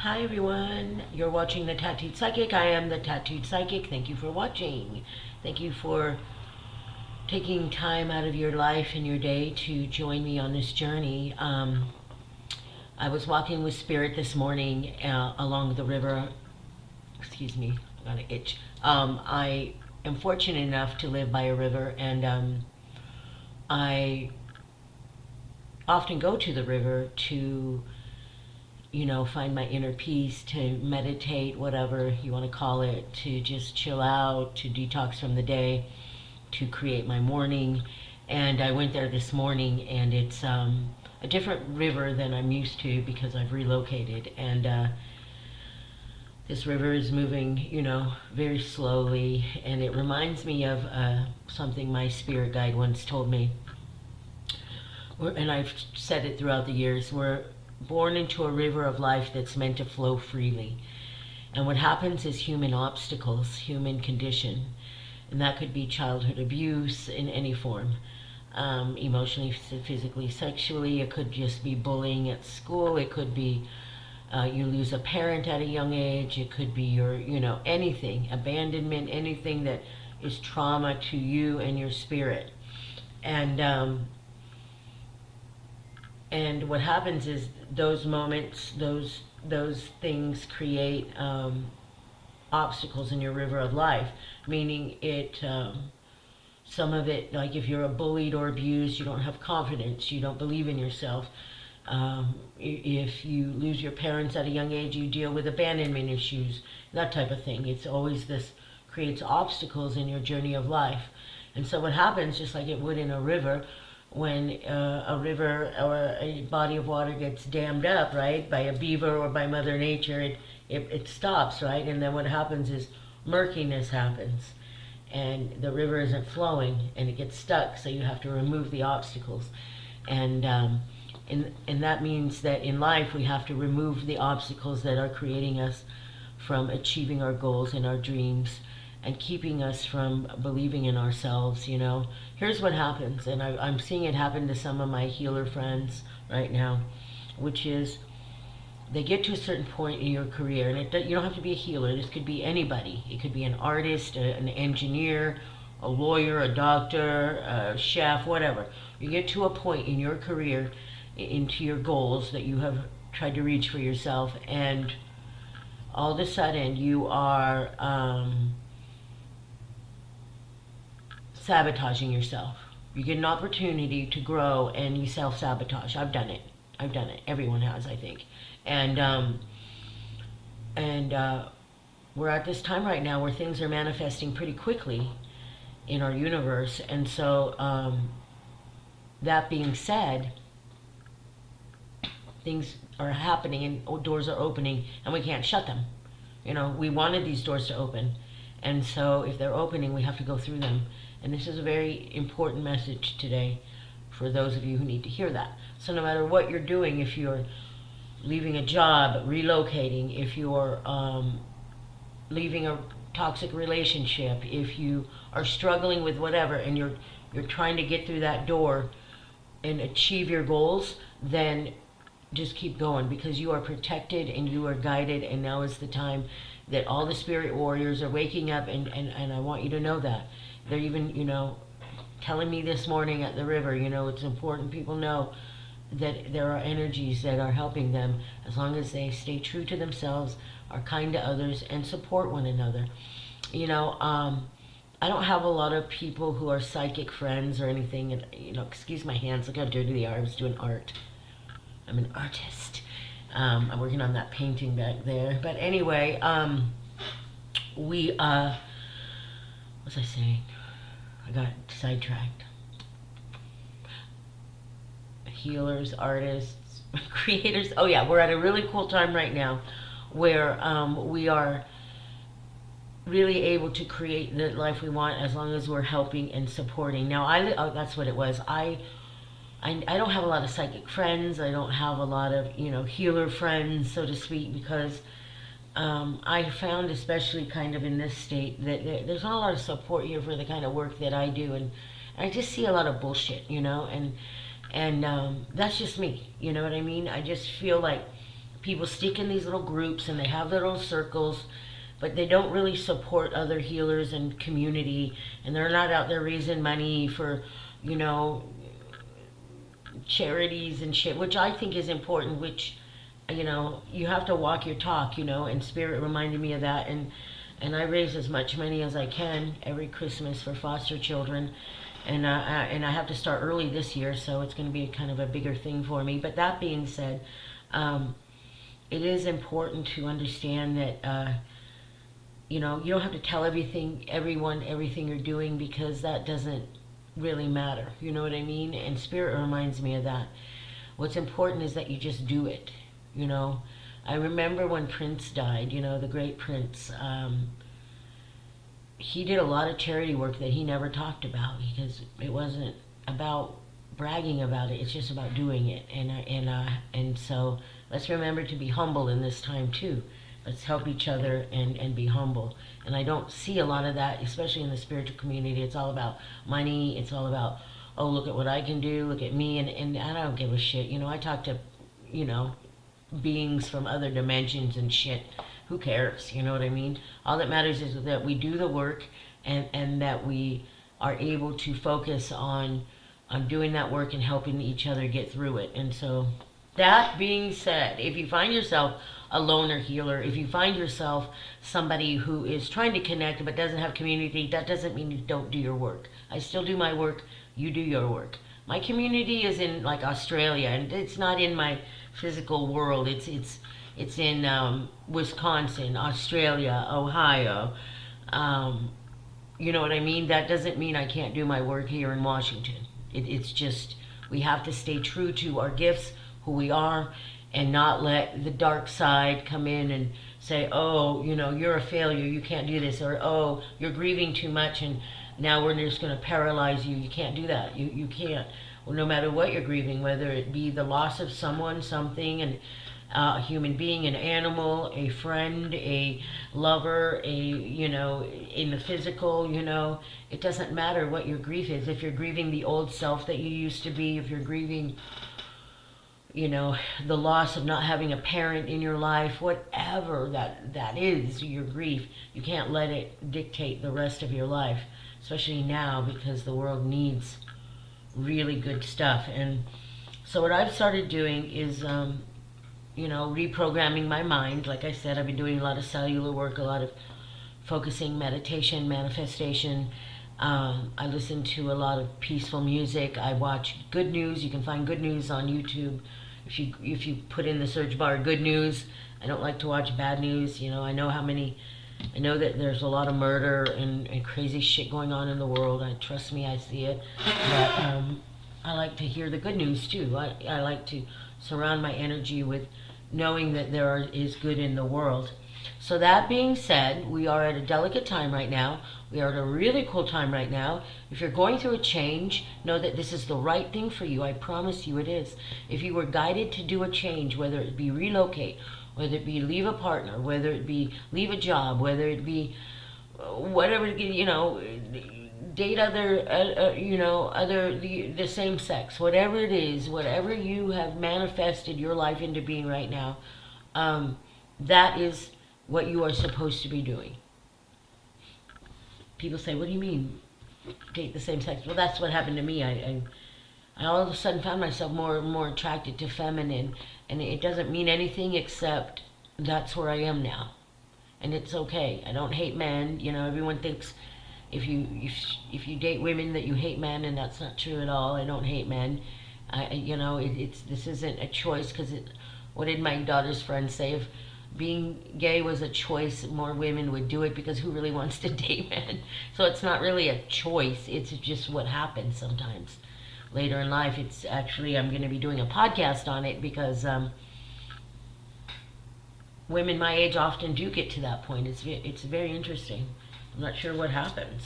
Hi everyone, you're watching The Tattooed Psychic. I am The Tattooed Psychic. Thank you for watching. Thank you for taking time out of your life and your day to join me on this journey. I was walking with Spirit this morning along the river. Excuse me, I got an itch. I am fortunate enough to live by a river, and I often go to the river to find my inner peace, to meditate, whatever you want to call it, to just chill out, to detox from the day, to create my morning. And I went there this morning, and it's a different river than I'm used to because I've relocated. And this river is moving, very slowly. And it reminds me of something my spirit guide once told me. And I've said it throughout the years. We're born into a river of life that's meant to flow freely. And what happens is human obstacles, human condition. And that could be childhood abuse in any form. Emotionally, physically, sexually. It could just be bullying at school. It could be you lose a parent at a young age. It could be your, anything. Abandonment, anything that is trauma to you and your spirit. And what happens is those moments, those things create obstacles in your river of life. Meaning some of it, like if you're bullied or abused, you don't have confidence, you don't believe in yourself. If you lose your parents at a young age, you deal with abandonment issues, that type of thing. It's always this creates obstacles in your journey of life. And so what happens, just like it would in a river, when a river or a body of water gets dammed up, right, by a beaver or by Mother Nature, it stops, right? And then what happens is murkiness happens, and the river isn't flowing, and it gets stuck, so you have to remove the obstacles. And that means that in life we have to remove the obstacles that are creating us from achieving our goals and our dreams and keeping us from believing in ourselves. Here's what happens, and I'm seeing it happen to some of my healer friends right now, which is they get to a certain point in your career, and you don't have to be a healer. This could be anybody. It could be an artist, an engineer, a lawyer, a doctor, a chef, whatever. You get to a point in your career, into your goals that you have tried to reach for yourself, and all of a sudden you are sabotaging yourself. You get an opportunity to grow and you self-sabotage. I've done it. Everyone has, I think. And we're at this time right now where things are manifesting pretty quickly in our universe. And so that being said, things are happening and doors are opening, and we can't shut them. We wanted these doors to open. And so if they're opening, we have to go through them. And this is a very important message today for those of you who need to hear that. So no matter what you're doing, if you're leaving a job, relocating, if you're leaving a toxic relationship, if you are struggling with whatever, and you're trying to get through that door and achieve your goals, then just keep going, because you are protected and you are guided, and now is the time that all the spirit warriors are waking up, and I want you to know that. They're even, telling me this morning at the river, it's important people know that there are energies that are helping them as long as they stay true to themselves, are kind to others, and support one another. I don't have a lot of people who are psychic friends or anything, and, excuse my hands, look how dirty they are. I was doing art. I'm an artist. I'm working on that painting back there. But anyway, what was I saying? I got sidetracked. Healers, artists, creators. Oh yeah, we're at a really cool time right now where we are really able to create the life we want as long as we're helping and supporting. Now, that's what it was. I don't have a lot of psychic friends. I don't have a lot of, healer friends, so to speak, because I found, especially kind of in this state, that there's not a lot of support here for the kind of work that I do, and I just see a lot of bullshit, and that's just me, you know what I mean? I just feel like people stick in these little groups and they have their little circles, but they don't really support other healers and community, and they're not out there raising money for, you know, charities and shit, which I think is important, which, you know, you have to walk your talk, you know, and Spirit reminded me of that, and I raise as much money as I can every Christmas for foster children, and I have to start early this year, so it's going to be kind of a bigger thing for me. But that being said, it is important to understand that, you know, you don't have to tell everyone everything you're doing, because that doesn't really matter. You know what I mean? And Spirit reminds me of that. What's important is that you just do it. You know, I remember when Prince died, you know, the great Prince. He did a lot of charity work that he never talked about, because it wasn't about bragging about it. It's just about doing it. And so let's remember to be humble in this time too. Let's help each other and be humble. And I don't see a lot of that, especially in the spiritual community. It's all about money. It's all about, oh, look at what I can do. Look at me. And I don't give a shit. You know, I talk to, you know, beings from other dimensions and shit. Who cares? You know what I mean? All that matters is that we do the work, and that we are able to focus on doing that work and helping each other get through it. And so, that being said, if you find yourself a loner healer, if you find yourself somebody who is trying to connect but doesn't have community, that doesn't mean you don't do your work. I still do my work, you do your work. My community is in like Australia, and it's not in my physical world. It's in Wisconsin, Australia, Ohio. You know what I mean? That doesn't mean I can't do my work here in Washington. It's just, we have to stay true to our gifts, who we are, and not let the dark side come in and say, oh, you know, you're a failure, you can't do this, or oh, you're grieving too much and now we're just going to paralyze you. You can't do that. You can't. Well, no matter what you're grieving, whether it be the loss of someone, something, and a human being, an animal, a friend, a lover, you know, in the physical, you know, it doesn't matter what your grief is. If you're grieving the old self that you used to be, if you're grieving, you know, the loss of not having a parent in your life, whatever that is, your grief, you can't let it dictate the rest of your life, especially now, because the world needs really good stuff. And so what I've started doing is, you know, reprogramming my mind. Like I said, I've been doing a lot of cellular work, a lot of focusing, meditation, manifestation. I listen to a lot of peaceful music. I watch good news. You can find good news on YouTube. If you put in the search bar good news. I don't like to watch bad news. You know, I know that there's a lot of murder and crazy shit going on in the world. Trust me, I see it. But I like to hear the good news too. I like to surround my energy with knowing that there is good in the world. So that being said, we are at a delicate time right now. We are at a really cool time right now. If you're going through a change, know that this is the right thing for you. I promise you it is. If you were guided to do a change, whether it be relocate, whether it be leave a partner, whether it be leave a job, whether it be whatever, you know, date other, you know, the same sex, whatever it is, whatever you have manifested your life into being right now, that is what you are supposed to be doing. People say, what do you mean, date the same sex? Well, that's what happened to me. I all of a sudden found myself more and more attracted to feminine, and it doesn't mean anything except that's where I am now. And it's okay. I don't hate men. You know, everyone thinks if you date women that you hate men, and that's not true at all. I don't hate men. You know, this isn't a choice, because what did my daughter's friend say? If being gay was a choice, more women would do it, because who really wants to date men? So it's not really a choice. It's just what happens sometimes. Later in life, it's actually, I'm going to be doing a podcast on it, because women my age often do get to that point. It's very interesting. I'm not sure what happens.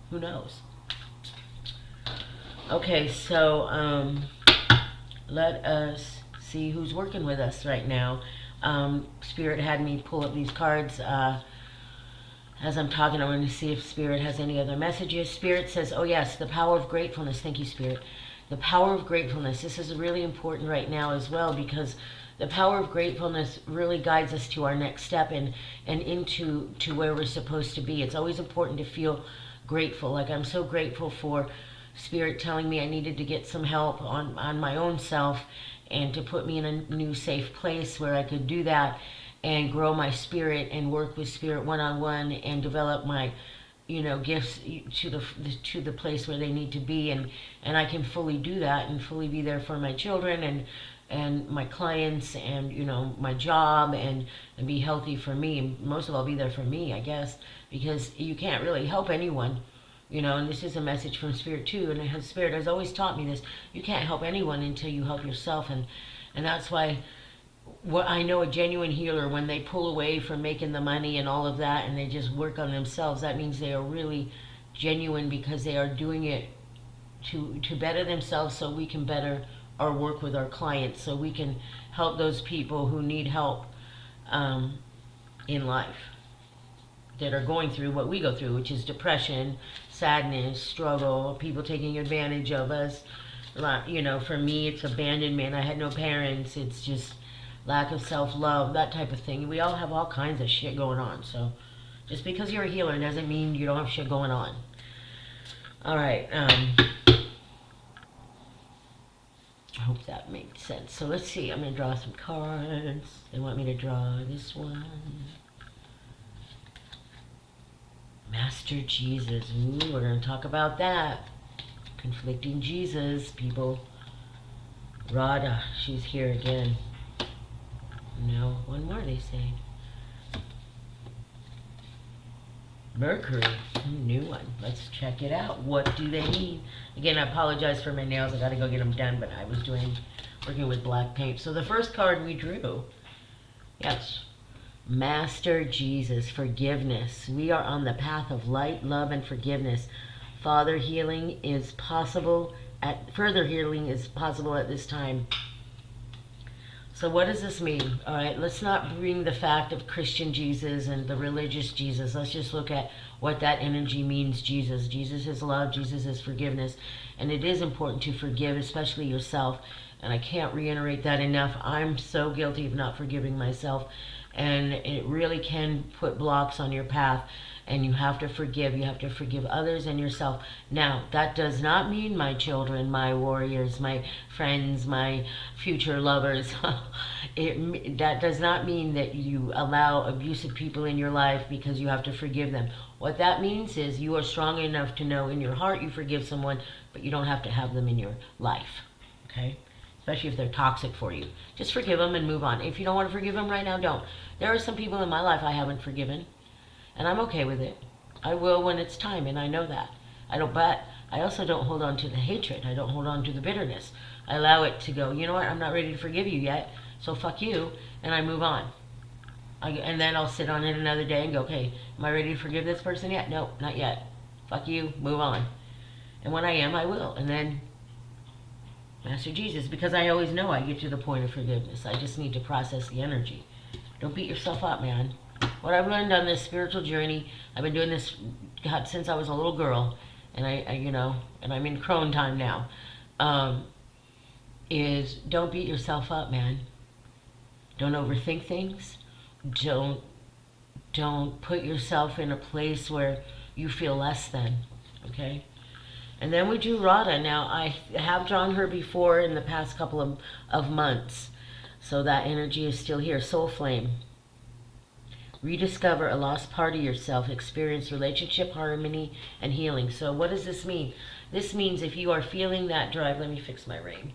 Who knows? Okay, so let us see who's working with us right now. Spirit had me pull up these cards. As I'm talking, I'm going to see if Spirit has any other messages. Spirit says, oh yes, the power of gratefulness. Thank you, Spirit. The power of gratefulness. This is really important right now as well, because the power of gratefulness really guides us to our next step and into where we're supposed to be. It's always important to feel grateful. Like, I'm so grateful for Spirit telling me I needed to get some help on my own self, and to put me in a new safe place where I could do that and grow my spirit and work with Spirit one-on-one and develop my gifts to the place where they need to be, and I can fully do that and fully be there for my children and my clients and my job, and be healthy for me, and most of all be there for me, I guess, because you can't really help anyone, and this is a message from Spirit too, and Spirit has always taught me this: you can't help anyone until you help yourself, and that's why what I know, a genuine healer, when they pull away from making the money and all of that and they just work on themselves, that means they are really genuine, because they are doing it to better themselves, so we can better our work with our clients, so we can help those people who need help in life, that are going through what we go through, which is depression, sadness, struggle, people taking advantage of us. For me, it's abandonment. I had no parents. It's just lack of self-love, that type of thing. We all have all kinds of shit going on. So just because you're a healer doesn't mean you don't have shit going on. All right. I hope that makes sense. So let's see. I'm going to draw some cards. They want me to draw this one. Master Jesus. Ooh, we're going to talk about that. Conflicting Jesus, people. Radha, she's here again. No, one more, they say. Mercury, new one. Let's check it out. What do they mean? Again, I apologize for my nails. I got to go get them done, but I was working with black paint. So the first card we drew, yes, Master Jesus, forgiveness. We are on the path of light, love, and forgiveness. Further healing is possible at this time. So what does this mean? All right, let's not bring the fact of Christian Jesus and the religious Jesus. Let's just look at what that energy means. Jesus is love. Jesus is forgiveness. And it is important to forgive, especially yourself. And I can't reiterate that enough. I'm so guilty of not forgiving myself. And it really can put blocks on your path. And you have to forgive. You have to forgive others and yourself. Now, that does not mean my children, my warriors, my friends, my future lovers. That does not mean that you allow abusive people in your life because you have to forgive them. What that means is you are strong enough to know in your heart you forgive someone, but you don't have to have them in your life. Okay? Especially if they're toxic for you. Just forgive them and move on. If you don't want to forgive them right now, don't. There are some people in my life I haven't forgiven. And I'm okay with it. I will when it's time, and I know that. But I also don't hold on to the hatred. I don't hold on to the bitterness. I allow it to go, you know what, I'm not ready to forgive you yet, so fuck you, and I move on. And then I'll sit on it another day and go, okay, am I ready to forgive this person yet? No, not yet. Fuck you, move on. And when I am, I will. And then, Master Jesus, because I always know I get to the point of forgiveness. I just need to process the energy. Don't beat yourself up, man. What I've learned on this spiritual journey, I've been doing this, God, since I was a little girl, and and I'm in crone time now, is don't beat yourself up, man. Don't overthink things. Don't put yourself in a place where you feel less than, okay? And then we do Radha. Now, I have drawn her before in the past couple of months, so that energy is still here. Soul flame. Rediscover a lost part of yourself. Experience relationship harmony and healing. So what does this mean? This means if you are feeling that drive, let me fix my ring.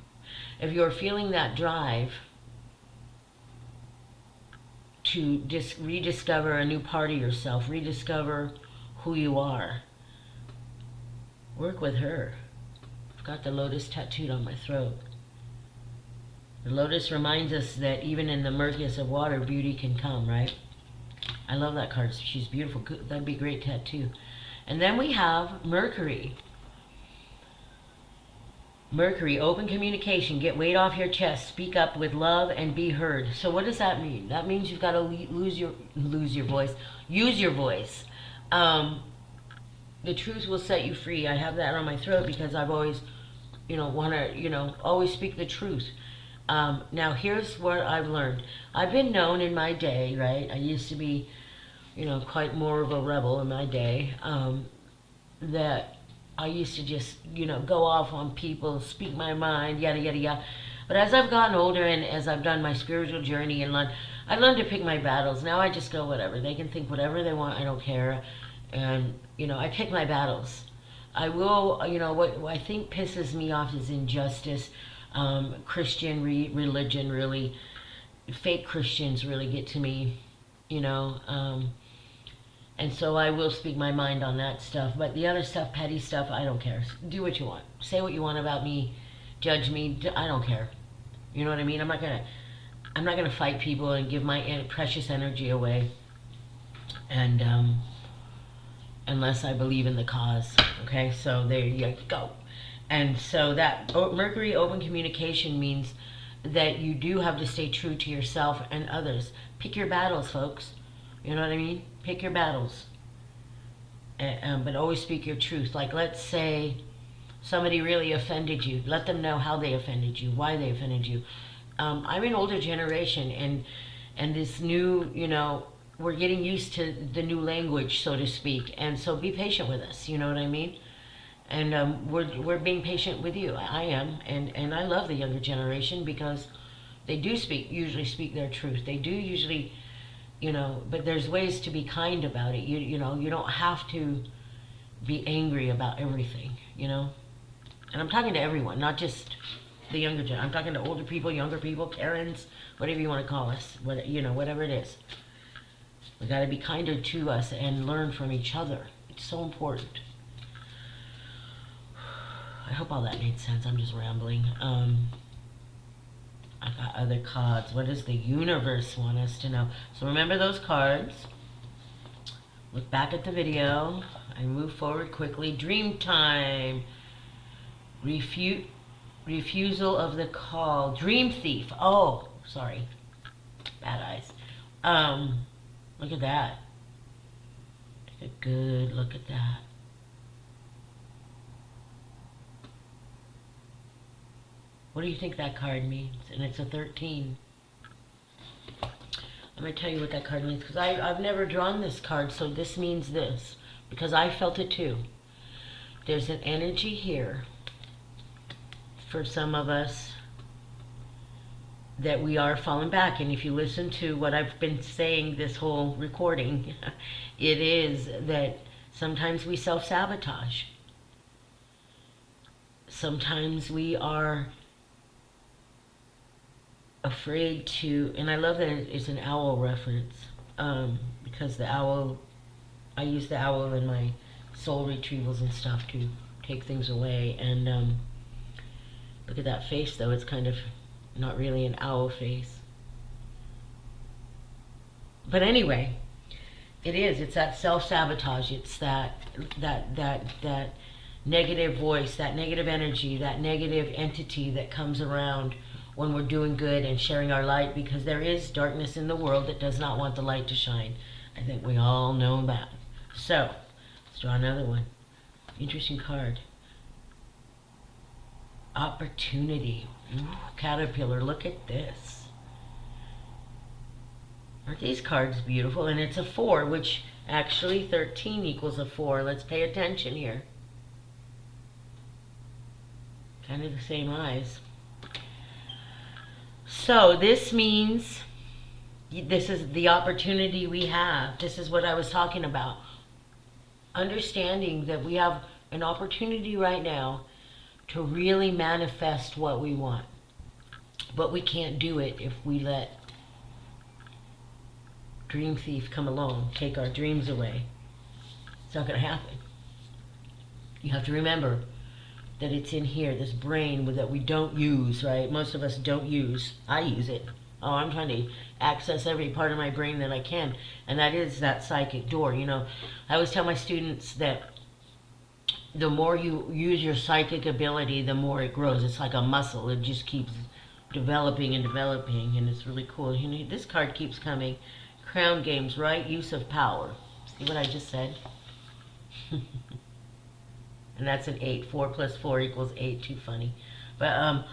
If you're feeling that drive to rediscover a new part of yourself, rediscover who you are, work with her. I've got the lotus tattooed on my throat. The lotus reminds us that even in the murkiest of water, beauty can come, right? I love that card. She's beautiful. That'd be a great tattoo. And then we have Mercury. Mercury, open communication. Get weight off your chest. Speak up with love and be heard. So what does that mean? That means you've got to use your voice. Use your voice. The truth will set you free. I have that on my throat because I've always, want to, always speak the truth. Now here's what I've learned. I've been known in my day, right? I used to be, quite more of a rebel in my day. That I used to just, go off on people, speak my mind, yada, yada, yada. But as I've gotten older and as I've done my spiritual journey and learned, I learned to pick my battles. Now I just go whatever. They can think whatever they want. I don't care. And, I pick my battles. I will, what I think pisses me off is injustice. Christian religion really, fake Christians really get to me, you know. And so I will speak my mind on that stuff. But the other stuff, petty stuff, I don't care. Do what you want. Say what you want about me. Judge me. I don't care. You know what I mean? I'm not gonna fight people and give my precious energy away. And unless I believe in the cause. Okay, so there you go. And so that Mercury open communication means that you do have to stay true to yourself and others. Pick your battles, folks. You know what I mean? Pick your battles. But always speak your truth. Like, let's say somebody really offended you. Let them know how they offended you, why they offended you. I'm an older generation, and this new, we're getting used to the new language, so to speak. And so be patient with us. You know what I mean? And we're being patient with you. I am, and I love the younger generation because they do usually speak their truth. They do usually, but there's ways to be kind about it. You don't have to be angry about everything. And I'm talking to everyone, not just the younger gen. I'm talking to older people, younger people, Karens, whatever you want to call us. Whatever it is. We got to be kinder to us and learn from each other. It's so important. I hope all that made sense. I'm just rambling. I got other cards. What does the universe want us to know? So remember those cards. Look back at the video and move forward quickly. Dream time. Refusal of the call. Dream thief. Oh, sorry. Bad eyes. Look at that. Take a good look at that. What do you think that card means? And it's a 13. I'm going to tell you what that card means because I've never drawn this card, so this means this. Because I felt it too. There's an energy here for some of us that we are falling back. And if you listen to what I've been saying this whole recording, it is that sometimes we self-sabotage. Sometimes we are afraid to, and I love that it's an owl reference, because the owl, I use the owl in my soul retrievals and stuff to take things away. And look at that face though, it's kind of not really an owl face. But anyway, it's that self-sabotage, it's that negative voice, that negative energy, that negative entity that comes around when we're doing good and sharing our light, because there is darkness in the world that does not want the light to shine. I think we all know that. So, let's draw another one. Interesting card. Opportunity. Caterpillar, look at this. Aren't these cards beautiful? And it's a 4, which actually 13 equals a 4. Let's pay attention here. Kind of the same eyes. So this means this is the opportunity we have. This is what I was talking about. Understanding that we have an opportunity right now to really manifest what we want. But we can't do it if we let Dream Thief come along, take our dreams away. It's not going to happen. You have to remember that it's in here, this brain that we don't use, right? Most of us don't use. I use it. Oh, I'm trying to access every part of my brain that I can. And that is that psychic door. I always tell my students that the more you use your psychic ability, the more it grows. It's like a muscle. It just keeps developing and developing, and it's really cool. This card keeps coming. Crown Games, right use of power. See what I just said? And that's an 8. 4 plus 4 equals 8. Too funny. But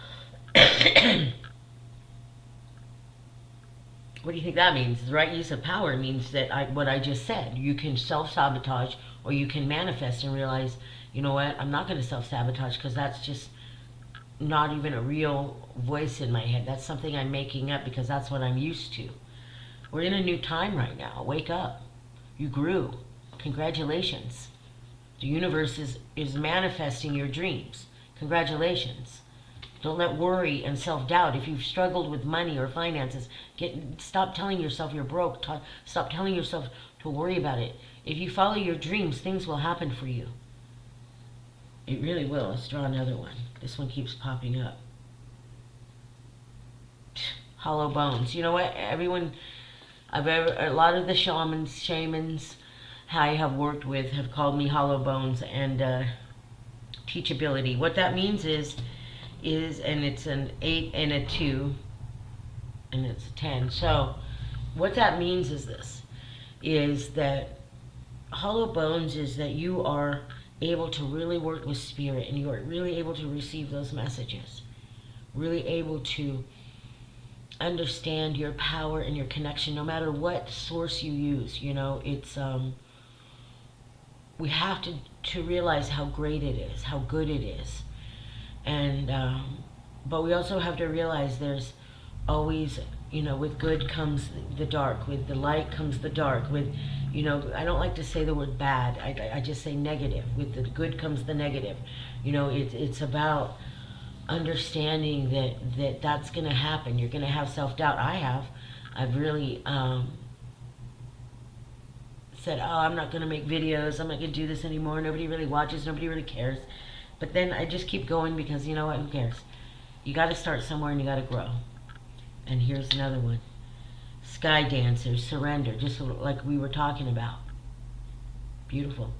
What do you think that means? The right use of power means that what I just said. You can self-sabotage, or you can manifest and realize, you know what, I'm not going to self-sabotage because that's just not even a real voice in my head. That's something I'm making up because that's what I'm used to. We're in a new time right now. Wake up. You grew. Congratulations. The universe is manifesting your dreams. Congratulations. Don't let worry and self-doubt. If you've struggled with money or finances, stop telling yourself you're broke. Stop telling yourself to worry about it. If you follow your dreams, things will happen for you. It really will. Let's draw another one. This one keeps popping up. Hollow bones. You know what? A lot of the shamans I have worked with have called me hollow bones and teachability. What that means is, and it's an 8 and a 2, and it's a 10. So what that means is that hollow bones is that you are able to really work with spirit, and you are really able to receive those messages, really able to understand your power and your connection no matter what source you use. It's we have to realize how great it is, how good it is. And but we also have to realize there's always, with good comes the dark, with the light comes the dark, with, I don't like to say the word bad, I just say negative. With the good comes the negative. It's about understanding that's going to happen. You're going to have self-doubt. I've really said, oh, I'm not going to make videos, I'm not going to do this anymore, nobody really watches, nobody really cares. But then I just keep going because, you know what, who cares? You got to start somewhere and you got to grow. And here's another one. SkyDancer, surrender, just like we were talking about. Beautiful.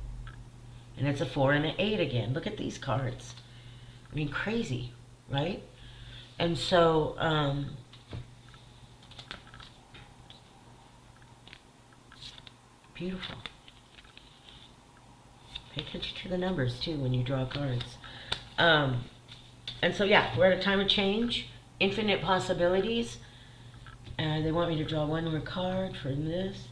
And it's a 4 and an 8 again. Look at these cards. I mean, crazy, right? And so, beautiful. Pay attention to the numbers too when you draw cards. And so yeah, we're at a time of change, infinite possibilities. They want me to draw one more card for this.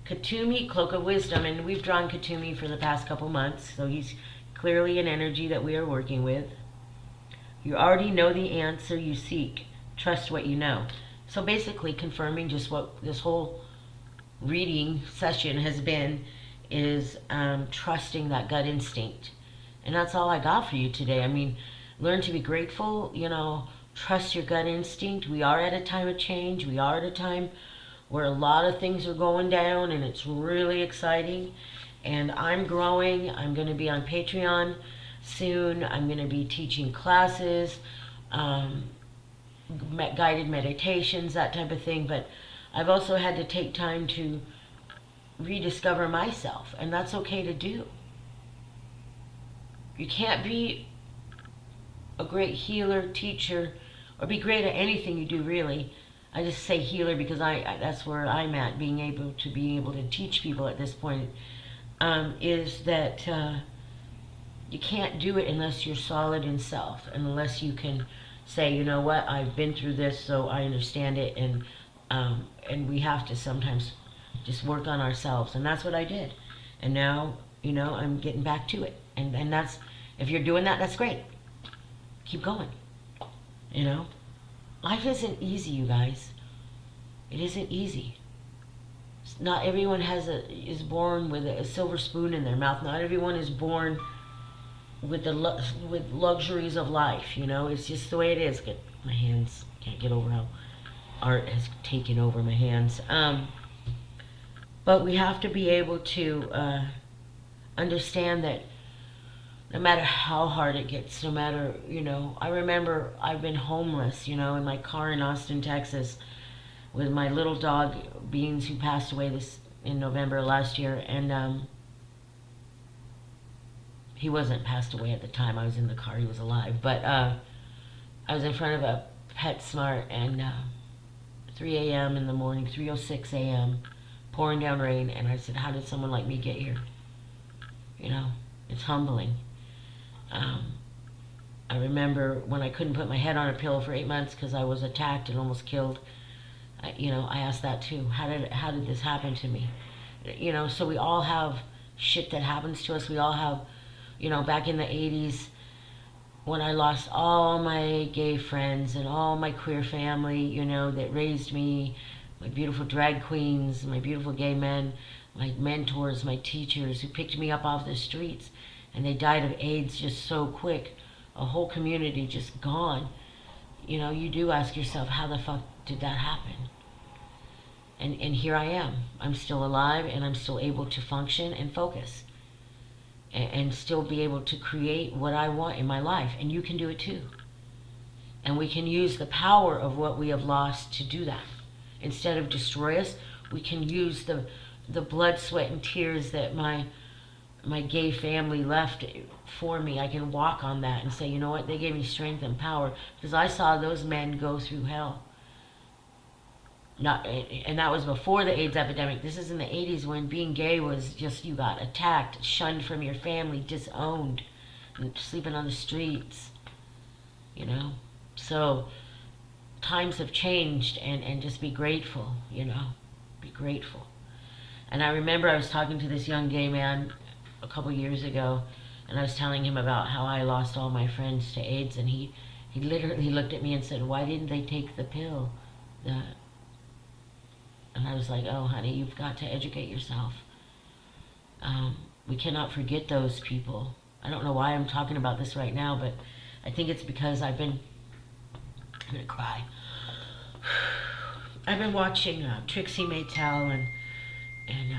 Kuthumi, Cloak of Wisdom, and we've drawn Kuthumi for the past couple months, so he's clearly an energy that we are working with. You already know the answer you seek. Trust what you know. So basically confirming just what this whole reading session has been, is trusting that gut instinct. And that's all I got for you today. I mean, learn to be grateful, trust your gut instinct. We are at a time of change. We are at a time where a lot of things are going down, and it's really exciting. And I'm growing. I'm going to be on Patreon soon. I'm going to be teaching classes, guided meditations, that type of thing. But I've also had to take time to rediscover myself, and that's okay to do. You can't be a great healer, teacher, or be great at anything you do, really. I just say healer because that's where I'm at, being able to teach people at this point, is that you can't do it unless you're solid in self, and unless you can say, you know what, I've been through this, so I understand it, and we have to sometimes just work on ourselves, and that's what I did. And now, I'm getting back to it, and that's, if you're doing that, that's great. Keep going. Life isn't easy, you guys. It isn't easy. Not everyone is born with a silver spoon in their mouth. Not everyone is born with with luxuries of life. It's just the way it is. My hands can't get over how art has taken over my hands. But we have to be able to understand that no matter how hard it gets, no matter, I remember I've been homeless, in my car in Austin, Texas, with my little dog, Beans, who passed away in November last year, and he wasn't passed away at the time. I was in the car, he was alive, but I was in front of a PetSmart, and 3 a.m. in the morning, 3:06 a.m., pouring down rain, and I said, how did someone like me get here? It's humbling. I remember when I couldn't put my head on a pillow for 8 months because I was attacked and almost killed. I asked that too. How did this happen to me? So we all have shit that happens to us. We all have, back in the 80s when I lost all my gay friends and all my queer family, that raised me, my beautiful drag queens, my beautiful gay men, my mentors, my teachers who picked me up off the streets, and they died of AIDS just so quick. A whole community just gone. You do ask yourself, how the fuck did that happen? And here I am. I'm still alive, and I'm still able to function and focus and still be able to create what I want in my life. And you can do it too. And we can use the power of what we have lost to do that. Instead of destroy us, we can use the blood, sweat, and tears that my gay family left for me. I can walk on that and say, you know what, they gave me strength and power because I saw those men go through hell. And that was before the AIDS epidemic. This is in the 80s when being gay was just, you got attacked, shunned from your family, disowned, and sleeping on the streets. So times have changed, and just be grateful. Be grateful. And I remember I was talking to this young gay man a couple years ago, and I was telling him about how I lost all my friends to AIDS, and he literally looked at me and said, why didn't they take the pill? And I was like, oh, honey, you've got to educate yourself. We cannot forget those people. I don't know why I'm talking about this right now, but I think it's because I'm going to cry. I've been watching Trixie Mattel and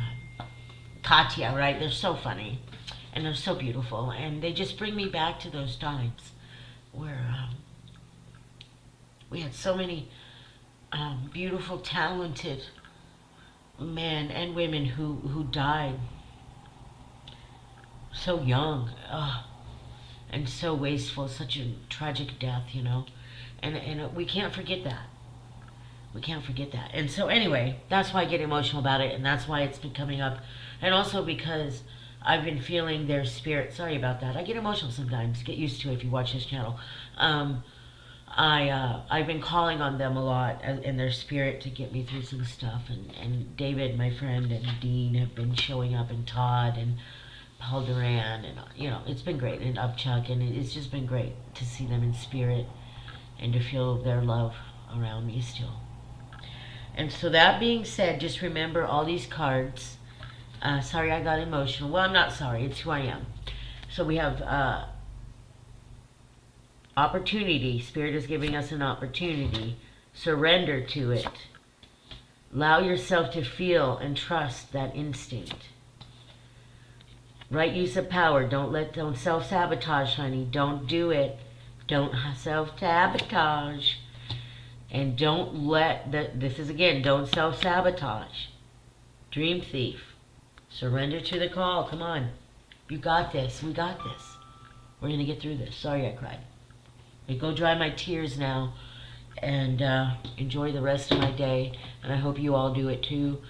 Katya, right? They're so funny, and they're so beautiful, and they just bring me back to those times where we had so many beautiful, talented men and women who died so young, and so wasteful, such a tragic death, and we can't forget that. We can't forget that. And so anyway, that's why I get emotional about it, and that's why it's been coming up, and also because I've been feeling their spirit. Sorry about that. I get emotional sometimes. Get used to it if you watch this channel. I've been calling on them a lot in their spirit to get me through some stuff, and David, my friend, and Dean have been showing up, and Todd and Paul Duran, and it's been great, and Upchuck, and it's just been great to see them in spirit and to feel their love around me still. And so that being said, just remember all these cards. Sorry I got emotional. Well, I'm not sorry. It's who I am. So we have opportunity. Spirit is giving us an opportunity. Surrender to it. Allow yourself to feel and trust that instinct. Right use of power. Don't self-sabotage, honey. Don't do it. Don't self-sabotage. And don't let this is again, don't self-sabotage. Dream thief. Surrender to the call. Come on. You got this. We got this. We're going to get through this. Sorry I cried. I go dry my tears now and enjoy the rest of my day. And I hope you all do it too.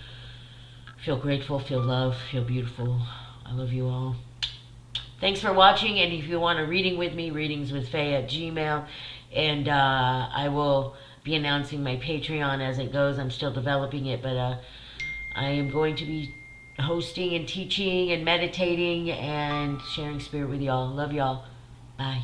Feel grateful, feel love, feel beautiful. I love you all. Thanks for watching. And if you want a reading with me, readingswithfaye@gmail.com. And I will be announcing my Patreon as it goes. I'm still developing it, but I am going to be hosting and teaching and meditating and sharing spirit with y'all. Love y'all. Bye.